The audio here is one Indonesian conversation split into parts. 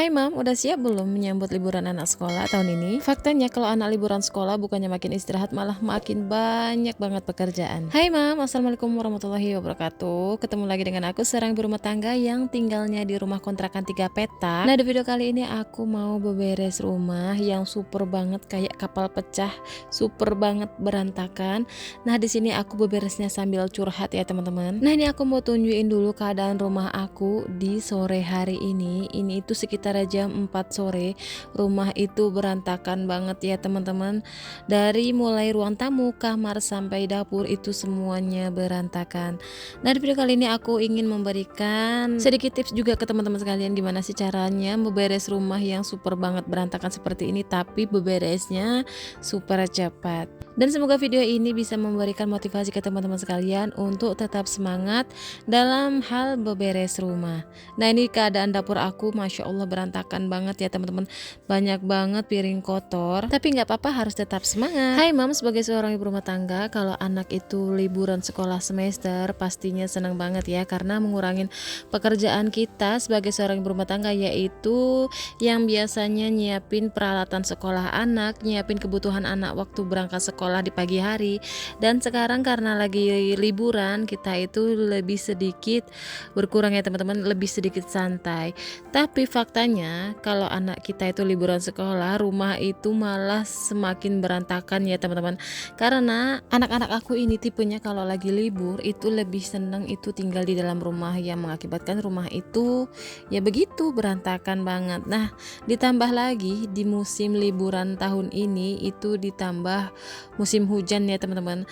Hai Mam, udah siap belum menyambut liburan anak sekolah tahun ini? Faktanya kalau anak liburan sekolah bukannya makin istirahat malah makin banyak banget pekerjaan. Hai Mam, Assalamualaikum warahmatullahi wabarakatuh. Ketemu lagi dengan aku seorang ibu rumah tangga yang tinggalnya di rumah kontrakan 3 petak. Nah, di video kali ini aku mau beberes rumah yang super banget kayak kapal pecah, super banget berantakan. Nah, di sini aku beberesnya sambil curhat ya teman-teman. Nah, ini aku mau tunjukin dulu keadaan rumah aku di sore hari ini. Ini itu sekitar jam 4 sore. Rumah itu berantakan banget ya teman-teman. Dari mulai ruang tamu, kamar sampai dapur itu semuanya berantakan. Nah, di video kali ini aku ingin memberikan sedikit tips juga ke teman-teman sekalian gimana sih caranya memberes rumah yang super banget berantakan seperti ini tapi beberesnya super cepat. Dan semoga video ini bisa memberikan motivasi ke teman-teman sekalian untuk tetap semangat dalam hal beberes rumah. Nah, ini keadaan dapur aku Masya Allah berantakan banget ya teman-teman. Banyak banget piring kotor, tapi nggak apa-apa, harus tetap semangat. Hai Mam, sebagai seorang ibu rumah tangga, kalau anak itu liburan sekolah semester pastinya senang banget ya, karena mengurangin pekerjaan kita sebagai seorang ibu rumah tangga, yaitu yang biasanya nyiapin peralatan sekolah anak, nyiapin kebutuhan anak waktu berangkat sekolah di pagi hari. Dan sekarang karena lagi liburan, kita itu lebih sedikit berkurang ya teman-teman, lebih sedikit santai. Tapi faktanya kalau anak kita itu liburan sekolah, rumah itu malah semakin berantakan ya teman-teman. Karena anak-anak aku ini tipenya kalau lagi libur itu lebih seneng itu tinggal di dalam rumah, yang mengakibatkan rumah itu ya begitu berantakan banget. Nah, ditambah lagi di musim liburan tahun ini itu ditambah musim hujan ya teman-teman.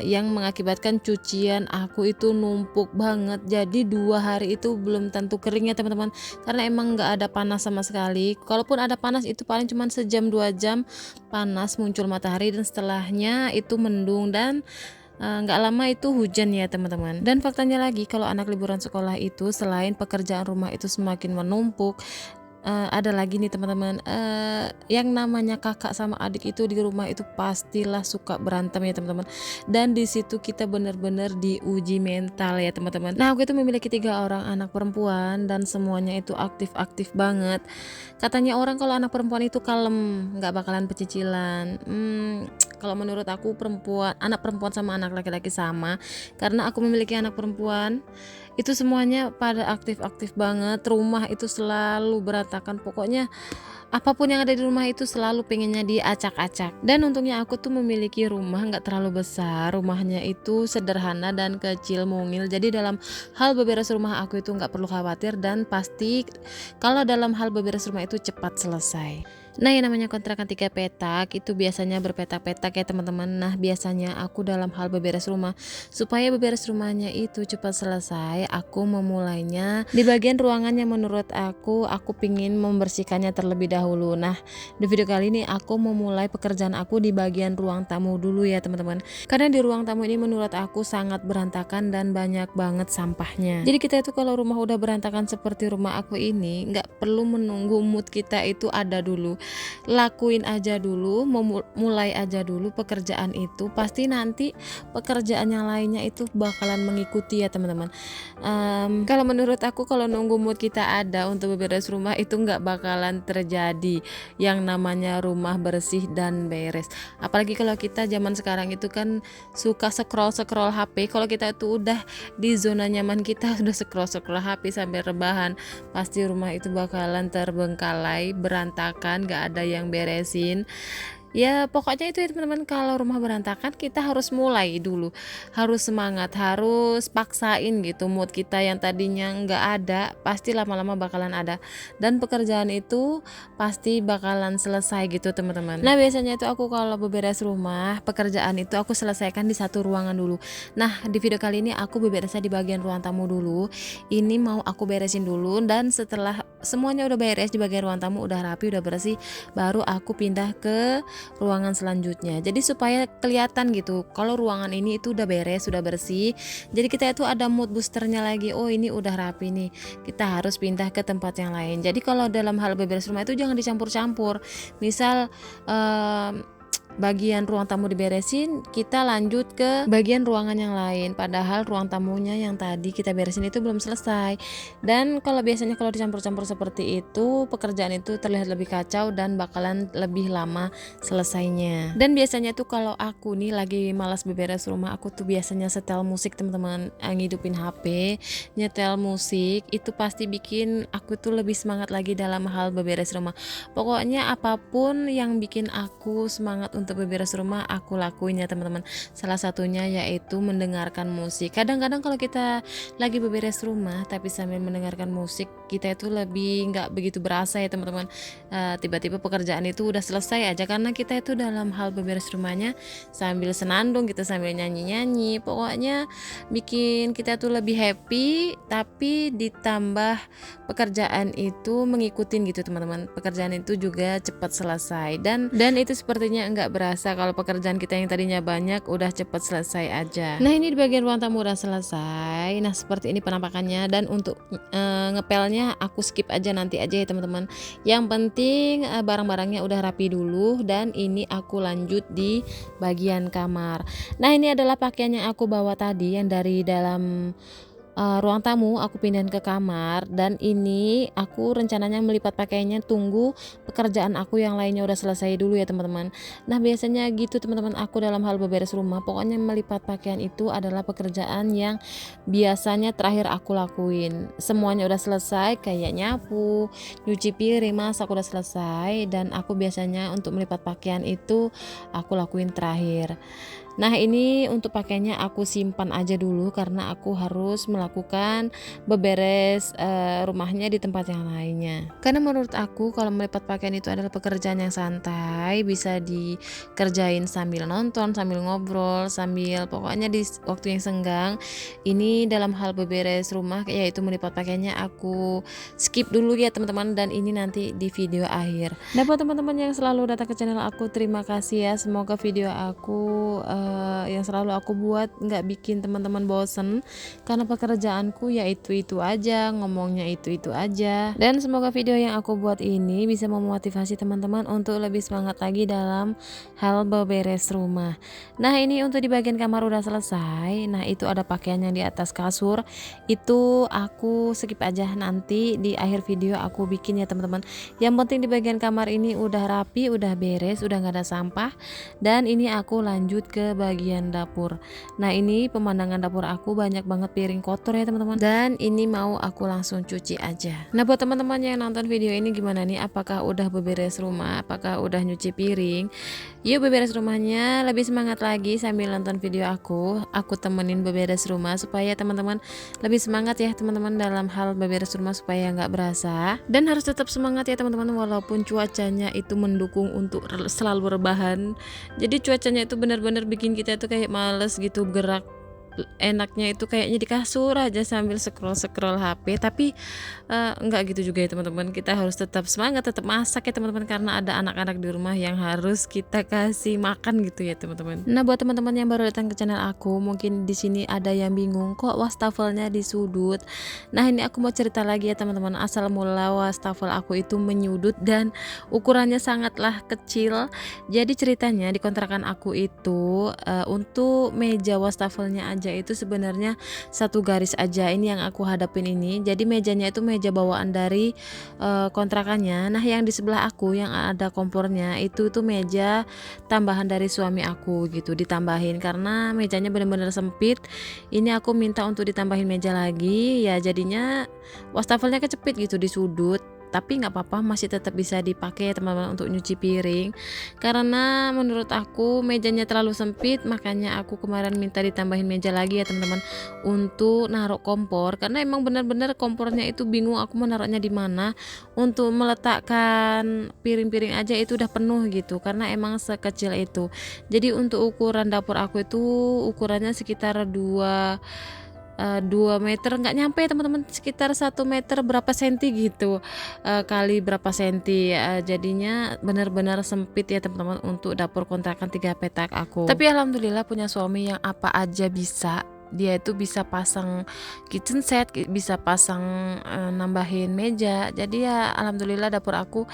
Yang mengakibatkan cucian aku itu numpuk banget, jadi 2 hari itu belum tentu kering ya teman-teman, karena emang nggak ada panas sama sekali. Kalaupun ada panas itu paling cuma sejam 2 jam panas muncul matahari, dan setelahnya itu mendung dan nggak lama itu hujan ya teman-teman. Dan faktanya lagi kalau anak liburan sekolah itu selain pekerjaan rumah itu semakin menumpuk, ada lagi nih teman-teman, yang namanya kakak sama adik itu di rumah itu pastilah suka berantem ya teman-teman. Dan di situ kita benar-benar diuji mental ya teman-teman. Nah, aku itu memiliki 3 orang anak perempuan dan semuanya itu aktif-aktif banget. Katanya orang kalau anak perempuan itu kalem, nggak bakalan pecicilan. Kalau menurut aku anak perempuan sama anak laki-laki sama, karena aku memiliki anak perempuan itu semuanya pada aktif-aktif banget. Rumah itu selalu berantakan, pokoknya apapun yang ada di rumah itu selalu pengennya diacak-acak. Dan untungnya aku tuh memiliki rumah nggak terlalu besar, rumahnya itu sederhana dan kecil mungil, jadi dalam hal beberes rumah aku itu nggak perlu khawatir, dan pasti kalau dalam hal beberes rumah itu cepat selesai. Nah, yang namanya kontrakan 3 petak itu biasanya berpetak-petak ya teman-teman. Nah, biasanya aku dalam hal beberes rumah, supaya beberes rumahnya itu cepat selesai, aku memulainya di bagian ruangan yang menurut aku pingin membersihkannya terlebih dahulu. Nah, di video kali ini aku memulai pekerjaan aku di bagian ruang tamu dulu ya teman-teman, karena di ruang tamu ini menurut aku sangat berantakan dan banyak banget sampahnya. Jadi kita itu kalau rumah udah berantakan seperti rumah aku ini, nggak perlu menunggu mood kita itu ada dulu, lakuin aja dulu, mulai aja dulu pekerjaan itu, pasti nanti pekerjaan yang lainnya itu bakalan mengikuti ya teman-teman. Kalau menurut aku kalau nunggu mood kita ada untuk beberes rumah itu nggak bakalan terjadi yang namanya rumah bersih dan beres. Apalagi kalau kita zaman sekarang itu kan suka scroll HP. Kalau kita itu udah di zona nyaman kita, udah scroll HP sampai rebahan, pasti rumah itu bakalan terbengkalai, berantakan, gak ada yang beresin. Ya pokoknya itu ya teman-teman, kalau rumah berantakan kita harus mulai dulu, harus semangat, harus paksain gitu mood kita yang tadinya nggak ada, pasti lama-lama bakalan ada, dan pekerjaan itu pasti bakalan selesai gitu teman-teman. Nah, biasanya itu aku kalau beberes rumah, pekerjaan itu aku selesaikan di satu ruangan dulu. Nah, di video kali ini aku beberesnya di bagian ruang tamu dulu. Ini mau aku beresin dulu, dan setelah semuanya udah beres di bagian ruang tamu, udah rapi, udah bersih, baru aku pindah ke ruangan selanjutnya. Jadi supaya kelihatan gitu kalau ruangan ini itu udah beres, sudah bersih. Jadi kita itu ada mood boosternya lagi. Oh, ini udah rapi nih, kita harus pindah ke tempat yang lain. Jadi kalau dalam hal beberes rumah itu jangan dicampur-campur. Misal bagian ruang tamu diberesin, kita lanjut ke bagian ruangan yang lain. Padahal ruang tamunya yang tadi kita beresin itu belum selesai. Dan kalau biasanya kalau dicampur-campur seperti itu, pekerjaan itu terlihat lebih kacau dan bakalan lebih lama selesainya. Dan biasanya tuh kalau aku nih lagi malas beberes rumah, aku tuh biasanya setel musik teman-teman, ngidupin HP, nyetel musik, itu pasti bikin aku tuh lebih semangat lagi dalam hal beberes rumah. Pokoknya apapun yang bikin aku semangat untuk beberes rumah, aku lakuin ya teman-teman. Salah satunya yaitu mendengarkan musik. Kadang-kadang kalau kita lagi beberes rumah tapi sambil mendengarkan musik, kita itu lebih nggak begitu berasa ya teman-teman. Tiba-tiba pekerjaan itu udah selesai aja karena kita itu dalam hal beberes rumahnya sambil senandung gitu, sambil nyanyi-nyanyi. Pokoknya bikin kita tuh lebih happy, tapi ditambah pekerjaan itu ngikutin gitu teman-teman. Pekerjaan itu juga cepat selesai dan itu sepertinya enggak berasa kalau pekerjaan kita yang tadinya banyak udah cepat selesai aja. Nah, ini di bagian ruang tamu udah selesai. Nah, seperti ini penampakannya, dan untuk ngepelnya aku skip aja, nanti aja ya teman-teman. Yang penting barang-barangnya udah rapi dulu, dan ini aku lanjut di bagian kamar. Nah, ini adalah pakaian yang aku bawa tadi yang dari dalam ruang tamu aku pindahin ke kamar, dan ini aku rencananya melipat pakaiannya tunggu pekerjaan aku yang lainnya udah selesai dulu ya teman-teman. Nah, biasanya gitu teman-teman, aku dalam hal beberes rumah pokoknya melipat pakaian itu adalah pekerjaan yang biasanya terakhir aku lakuin. Semuanya udah selesai kayak nyapu, nyuci piring, masak udah selesai, dan aku biasanya untuk melipat pakaian itu aku lakuin terakhir. Nah, ini untuk pakaiannya aku simpan aja dulu karena aku harus melakukan beberes rumahnya di tempat yang lainnya. Karena menurut aku kalau melipat pakaian itu adalah pekerjaan yang santai, bisa dikerjain sambil nonton, sambil ngobrol, sambil pokoknya di waktu yang senggang. Ini dalam hal beberes rumah yaitu melipat pakaiannya aku skip dulu ya teman-teman, dan ini nanti di video akhir. Nah, buat teman-teman yang selalu datang ke channel aku, terima kasih ya. Semoga video aku yang selalu aku buat nggak bikin teman-teman bosen, karena pekerjaanku ya itu aja, ngomongnya itu aja. Dan semoga video yang aku buat ini bisa memotivasi teman-teman untuk lebih semangat lagi dalam hal beberes rumah. Nah, ini untuk di bagian kamar udah selesai. Nah, itu ada pakaian yang di atas kasur, itu aku skip aja, nanti di akhir video aku bikin ya teman-teman. Yang penting di bagian kamar ini udah rapi, udah beres, udah nggak ada sampah, dan ini aku lanjut ke bagian dapur. Nah, ini pemandangan dapur aku banyak banget piring kotor ya teman-teman, dan ini mau aku langsung cuci aja. Nah, buat teman-teman yang nonton video ini gimana nih, apakah udah beberes rumah, apakah udah nyuci piring? Yuk beberes rumahnya lebih semangat lagi sambil nonton video aku temenin beberes rumah supaya teman-teman lebih semangat ya teman-teman dalam hal beberes rumah, supaya nggak berasa. Dan harus tetap semangat ya teman-teman walaupun cuacanya itu mendukung untuk selalu rebahan. Jadi cuacanya itu benar-benar bikin kita tuh kayak males gitu gerak. Enaknya itu kayaknya di kasur aja sambil scroll HP, tapi enggak gitu juga ya teman-teman. Kita harus tetap semangat, tetap masak ya teman-teman, karena ada anak-anak di rumah yang harus kita kasih makan gitu ya teman-teman. Nah, buat teman-teman yang baru datang ke channel aku, mungkin di sini ada yang bingung kok wastafelnya di sudut. Nah, ini aku mau cerita lagi ya teman-teman, asal mula wastafel aku itu menyudut dan ukurannya sangatlah kecil. Jadi ceritanya di kontrakan aku itu untuk meja wastafelnya aja itu sebenarnya satu garis aja, ini yang aku hadapin ini. Jadi mejanya itu meja bawaan dari kontrakannya. Nah, yang di sebelah aku yang ada kompornya itu tuh meja tambahan dari suami aku gitu, ditambahin karena mejanya benar-benar sempit. Ini aku minta untuk ditambahin meja lagi, ya jadinya wastafelnya kecepit gitu di sudut. Tapi nggak apa-apa, masih tetap bisa dipakai teman-teman untuk nyuci piring, karena menurut aku mejanya terlalu sempit. Makanya aku kemarin minta ditambahin meja lagi ya teman-teman untuk naruh kompor, karena emang benar-benar kompornya itu bingung aku mau naruhnya di mana. Untuk meletakkan piring-piring aja itu udah penuh gitu, karena emang sekecil itu. Jadi untuk ukuran dapur aku itu ukurannya sekitar 2 meter, nggak nyampe teman-teman, sekitar 1 meter berapa senti gitu, kali berapa senti, jadinya benar-benar sempit ya teman-teman untuk dapur kontrakan 3 petak aku. Tapi alhamdulillah punya suami yang apa aja bisa. Dia itu bisa pasang kitchen set, bisa pasang nambahin meja. Jadi ya alhamdulillah dapur aku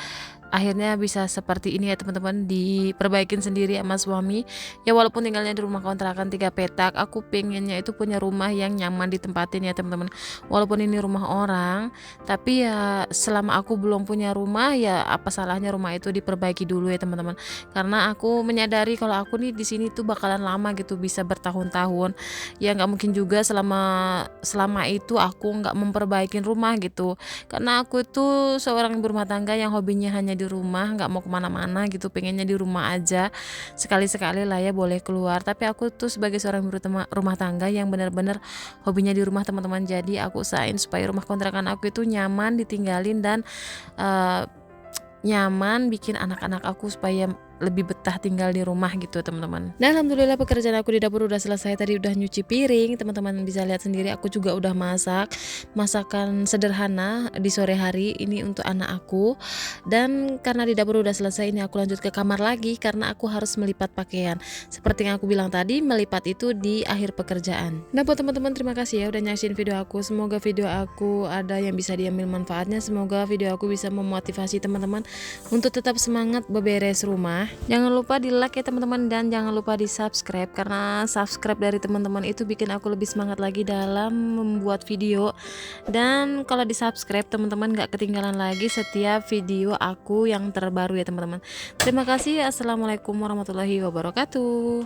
akhirnya bisa seperti ini ya teman-teman, diperbaikin sendiri sama suami. Ya walaupun tinggalnya di rumah kontrakan 3 petak, aku pengennya itu punya rumah yang nyaman ditempatin ya teman-teman. Walaupun ini rumah orang, tapi ya selama aku belum punya rumah, ya apa salahnya rumah itu diperbaiki dulu ya teman-teman. Karena aku menyadari kalau aku nih di sini tuh bakalan lama gitu, bisa bertahun-tahun. Ya nggak mungkin juga selama itu aku nggak memperbaikin rumah gitu. Karena aku tuh seorang ibu rumah tangga yang hobinya hanya di rumah, nggak mau kemana-mana gitu, pengennya di rumah aja. Sekali-sekali lah ya boleh keluar, tapi aku tuh sebagai seorang ibu rumah tangga yang benar-benar hobinya di rumah teman-teman. Jadi aku usahain supaya rumah kontrakan aku itu nyaman ditinggalin dan eh, nyaman bikin anak-anak aku supaya lebih betah tinggal di rumah gitu teman-teman. Dan alhamdulillah pekerjaan aku di dapur udah selesai, tadi udah nyuci piring, teman-teman bisa lihat sendiri. Aku juga udah masakan sederhana di sore hari ini untuk anak aku. Dan karena di dapur udah selesai, ini aku lanjut ke kamar lagi karena aku harus melipat pakaian. Seperti yang aku bilang tadi, melipat itu di akhir pekerjaan. Nah buat teman-teman, terima kasih ya udah nyaksin video aku. Semoga video aku ada yang bisa diambil manfaatnya. Semoga video aku bisa memotivasi teman-teman untuk tetap semangat beberes rumah. Jangan lupa di like ya teman-teman, dan jangan lupa di subscribe, karena subscribe dari teman-teman itu bikin aku lebih semangat lagi dalam membuat video. Dan kalau di subscribe teman-teman gak ketinggalan lagi setiap video aku yang terbaru ya teman-teman. Terima kasih. Assalamualaikum warahmatullahi wabarakatuh.